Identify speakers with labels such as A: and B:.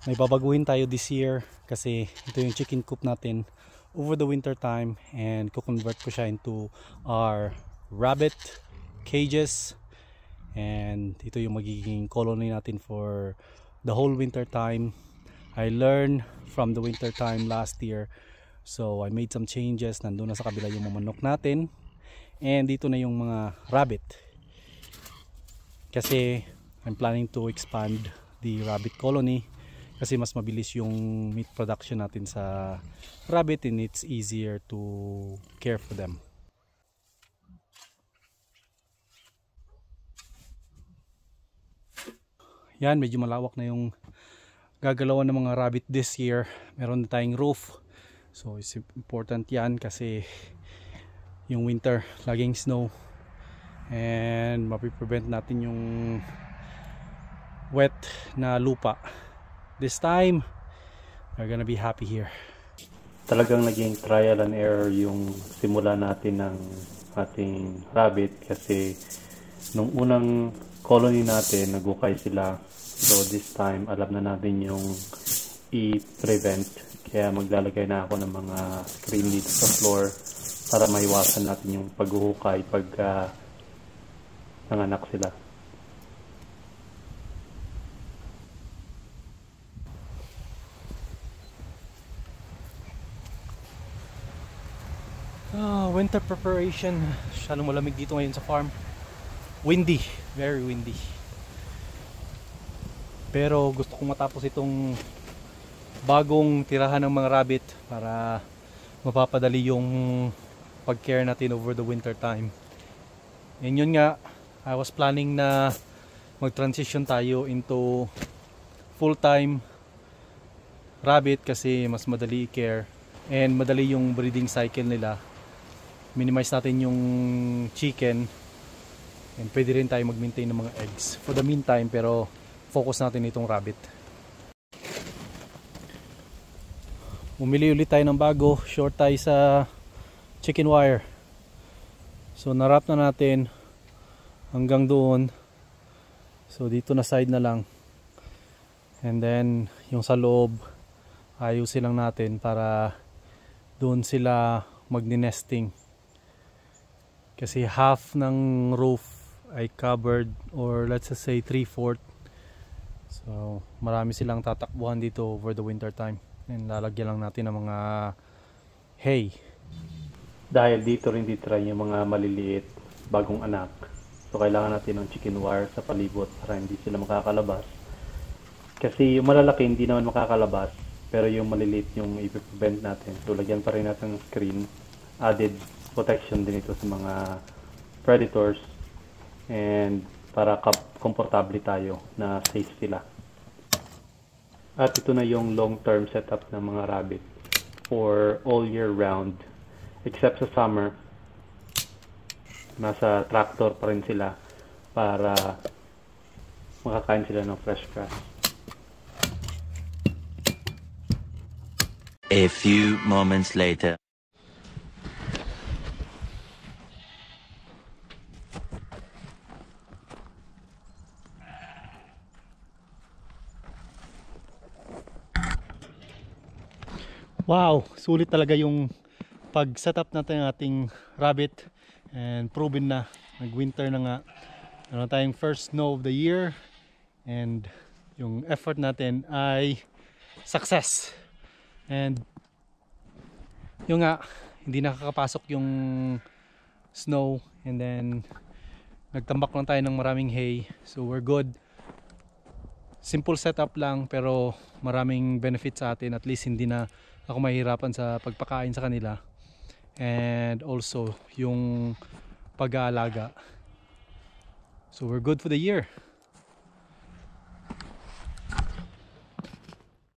A: May babaguhin tayo this year kasi ito yung chicken coop natin over the winter time, and ko-convert ko siya into our rabbit cages, and ito yung magiging colony natin for the whole winter time. I learned from the winter time last year, so I made some changes. Nandun na sa kabila yung mga manok natin, and dito na yung mga rabbit kasi I'm planning to expand the rabbit colony kasi mas mabilis yung meat production natin sa rabbit, and it's easier to care for them. Yan, medyo malawak na yung gagalawan ng mga rabbit this year. Meron na tayong roof, so it's important yan kasi yung winter laging snow, and mapiprevent natin yung wet na lupa. This time we're gonna be happy here. Talagang naging trial and error yung simula natin ng ating rabbit kasi nung unang colony natin nagukay sila, so this time alam na natin yung i-prevent, kaya maglalagay na ako ng mga screen dito sa floor para maiwasan natin yung paghuhukay pag nanganak sila. Winter preparation. Masyadong malamig dito ngayon sa farm. Windy, very windy. Pero gusto kong matapos itong bagong tirahan ng mga rabbit para mapapadali yung pag-care natin over the winter time. And yun nga, I was planning na mag-transition tayo into full-time rabbit kasi mas madali i-care and madali yung breeding cycle nila. Minimize natin yung chicken, and pwede rin tayo mag-maintain ng mga eggs for the meantime, pero focus natin itong rabbit. Bumili ulit tayo ng bago, short tayo sa chicken wire, so narap na natin hanggang doon, so dito na side na lang, and then yung sa loob ayusin lang natin para doon sila magni-nesting. Kasi half ng roof ay covered, or let's just say 3/4. So marami silang tatakbuhan dito over the winter time, and lalagyan lang natin ng mga hay. Dahil dito rin ditira yung mga maliliit bagong anak, so kailangan natin ng chicken wire sa palibot para hindi sila makakalabas. Kasi yung malalaki hindi naman makakalabas, pero yung maliliit yung i-prevent natin. So lagyan pa rin natin ng screen, added protection din ito sa mga predators, and para komportable tayo na safe sila. At ito na yung long-term setup ng mga rabbit for all year round, except sa summer. Nasa tractor pa rin sila para makakain sila ng fresh grass.
B: A few moments later.
A: Wow, sulit talaga yung pag-setup natin ng ating rabbit, and proven na, nag-winter na nga. Meron tayong first snow of the year, and yung effort natin ay success. And yung nga, hindi nakakapasok yung snow, and then nagtambak lang tayo ng maraming hay, so we're good. Simple setup lang pero maraming benefit sa atin, at least hindi na ako mahihirapan sa pagpakain sa kanila, and also yung pag-aalaga. So we're good for the year.